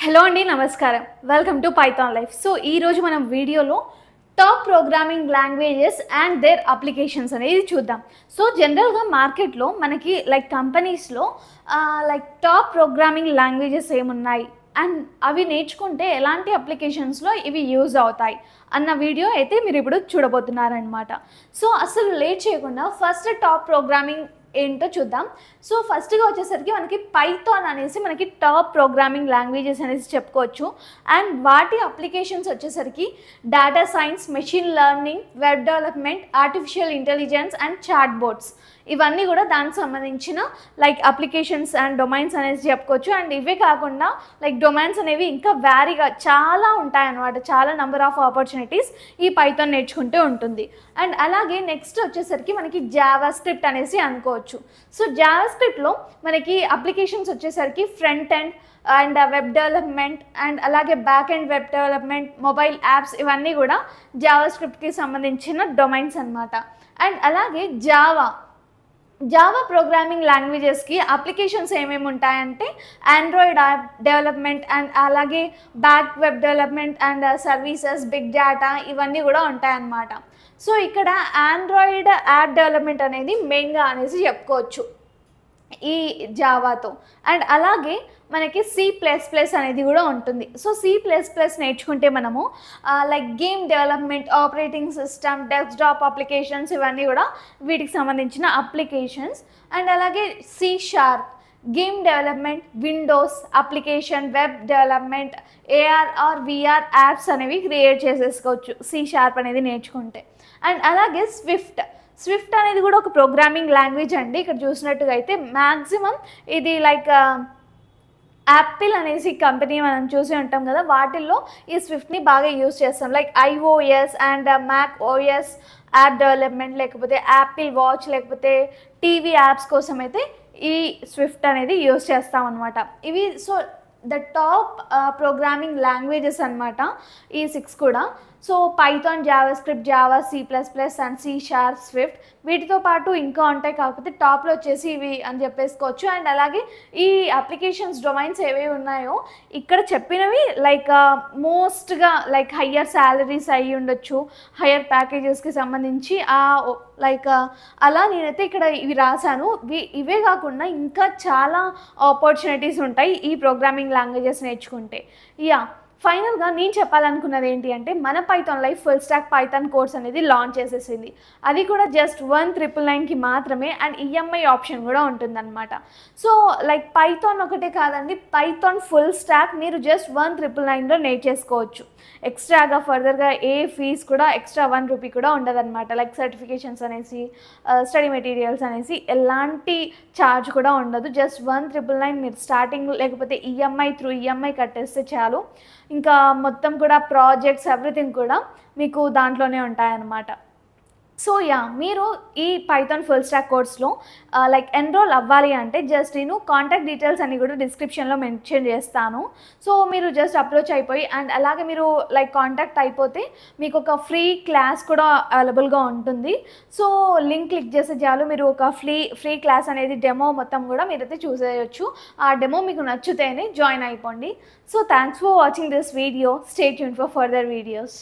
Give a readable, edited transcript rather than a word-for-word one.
Hello అండి, నమస్కారం. Welcome to Python life. So ఈరోజు మనం వీడియోలో top programming languages and there applications అనేది చూద్దాం. సో జనరల్గా మార్కెట్లో మనకి కంపెనీస్లో టాప్ ప్రోగ్రామింగ్ లాంగ్వేజెస్ ఏమున్నాయి అండ్ అవి నేర్చుకుంటే ఎలాంటి అప్లికేషన్స్లో ఇవి యూజ్ అవుతాయి అన్న వీడియో అయితే మీరు ఇప్పుడు చూడబోతున్నారనమాట. సో అసలు లేట్ చేయకుండా ఫస్ట్ టాప్ ప్రోగ్రామింగ్ ఏంటో చూద్దాం. సో ఫస్ట్గా వచ్చేసరికి మనకి పైథాన్ అనేసి మనకి టాప్ ప్రోగ్రామింగ్ లాంగ్వేజెస్ అనేసి చెప్పుకోవచ్చు. అండ్ వాటి అప్లికేషన్స్ వచ్చేసరికి data science, machine learning, web development, artificial intelligence and chatbots ఇవన్నీ కూడా దానికి సంబంధించిన అప్లికేషన్స్ అండ్ డొమైన్స్ అనేసి చెప్పుకోవచ్చు. అండ్ ఇవే కాకుండా డొమైన్స్ అనేవి ఇంకా వ్యారీగా చాలా ఉంటాయన్నమాట. చాలా నెంబర్ ఆఫ్ ఆపర్చునిటీస్ ఈ పైథాన్ నేర్చుకుంటూ ఉంటుంది. అండ్ అలాగే నెక్స్ట్ వచ్చేసరికి మనకి జావా స్క్రిప్ట్ అనేసి అనుకోవచ్చు. సో జావా స్క్రిప్ట్లో మనకి అప్లికేషన్స్ వచ్చేసరికి front end and web development and అలాగే back end web development, mobile apps ఇవన్నీ కూడా జావా స్క్రిప్ట్కి సంబంధించిన డొమైన్స్ అన్నమాట. అండ్ అలాగే జావా ప్రోగ్రామింగ్ లాంగ్వేజెస్కి అప్లికేషన్స్ ఏమేమి ఉంటాయంటే ఆండ్రాయిడ్ యాప్ డెవలప్మెంట్ అండ్ అలాగే back web development and services, big data ఇవన్నీ కూడా ఉంటాయన్నమాట. సో ఇక్కడ ఆండ్రాయిడ్ యాప్ డెవలప్మెంట్ అనేది మెయిన్గా అనేసి చెప్పుకోవచ్చు ఈ జావాతో. అండ్ అలాగే మనకి C++ అనేది కూడా ఉంటుంది. సో C++ నేర్చుకుంటే మనము game development, operating system, desktop applications ఇవన్నీ కూడా వీటికి సంబంధించిన అప్లికేషన్స్. అండ్ అలాగే C# game development, Windows application, web development, AR or VR apps అనేవి క్రియేట్ చేసేసుకోవచ్చు C# అనేది నేర్చుకుంటే. అండ్ అలాగే స్విఫ్ట్ అనేది కూడా ఒక ప్రోగ్రామింగ్ లాంగ్వేజ్ అండి. ఇక్కడ చూసినట్టుగా అయితే మ్యాక్సిమం ఇది యాపిల్ అనేసి కంపెనీ మనం చూసి ఉంటాం కదా, వాటిల్లో ఈ స్విఫ్ట్ని బాగా యూజ్ చేస్తాం. iOS and Mac OS app development, లేకపోతే యాపిల్ వాచ్, లేకపోతే టీవీ యాప్స్ కోసం అయితే ఈ స్విఫ్ట్ అనేది యూజ్ చేస్తాం అనమాట. ఇవి ద టాప్ ప్రోగ్రామింగ్ లాంగ్వేజెస్ అనమాట ఈ 6 కూడా. So Python, Java script, Java, C++ and C#, Swift వీటితో పాటు ఇంకా ఉంటాయి, కాకపోతే టాప్లో వచ్చేసి ఇవి అని చెప్పేసుకోవచ్చు. అండ్ అలాగే ఈ అప్లికేషన్స్ డొమైన్స్ ఏవేవి ఉన్నాయో ఇక్కడ చెప్పినవి మోస్ట్గా హయ్యర్ శాలరీస్ అయ్యి ఉండొచ్చు, హయ్యర్ ప్యాకేజెస్కి సంబంధించి అలా నేనైతే ఇక్కడ ఇవి రాశాను. ఇవే కాకుండా ఇంకా చాలా ఆపర్చునిటీస్ ఉంటాయి ఈ ప్రోగ్రామింగ్ లాంగ్వేజెస్ నేర్చుకుంటే. ఫైనల్గా నేను చెప్పాలనుకున్నది ఏంటి అంటే మన Python life full stack Python course అనేది లాంచ్ చేసేసింది. అది కూడా జస్ట్ 1999కి మాత్రమే. అండ్ EMI ఆప్షన్ కూడా ఉంటుందన్నమాట. సో పైథాన్ ఒకటే కాదండి, పైథాన్ ఫుల్ స్టాక్ మీరు జస్ట్ 1999లో నేర్చేసుకోవచ్చు. ఎక్స్ట్రాగా ఫర్దర్గా ఏ ఫీజ్ కూడా ఎక్స్ట్రా 1 రూపీ కూడా ఉండదన్నమాట. సర్టిఫికేషన్స్ అనేసి, స్టడీ మెటీరియల్స్ అనేసి ఎలాంటి ఛార్జ్ కూడా ఉండదు. జస్ట్ 1999 మీరు స్టార్టింగ్ లేకపోతే త్రూ EMI కట్టేస్తే చాలు. ఇంకా మొత్తం కూడా ప్రాజెక్ట్స్ ఎవ్రీథింగ్ కూడా మీకు దాంట్లోనే ఉంటాయన్నమాట. సో మీరు ఈ పైథాన్ ఫుల్ స్టాక్ కోర్స్లో ఎన్రోల్ అవ్వాలి అంటే జస్ట్ నేను కాంటాక్ట్ డీటెయిల్స్ అన్ని కూడా డిస్క్రిప్షన్లో మెన్షన్ చేస్తాను. సో మీరు జస్ట్ అప్రోచ్ అయిపోయి అండ్ అలాగే మీరు కాంటాక్ట్ అయిపోతే మీకు ఒక ఫ్రీ క్లాస్ కూడా అవైలబుల్గా ఉంటుంది. సో లింక్ క్లిక్ చేసే చాలు మీరు ఒక ఫ్రీ క్లాస్ అనేది డెమో మొత్తం కూడా మీరైతే చూసేయచ్చు. ఆ డెమో మీకు నచ్చితేనే జాయిన్ అయిపోండి. So thanks for watching this video. Stay tuned for further videos.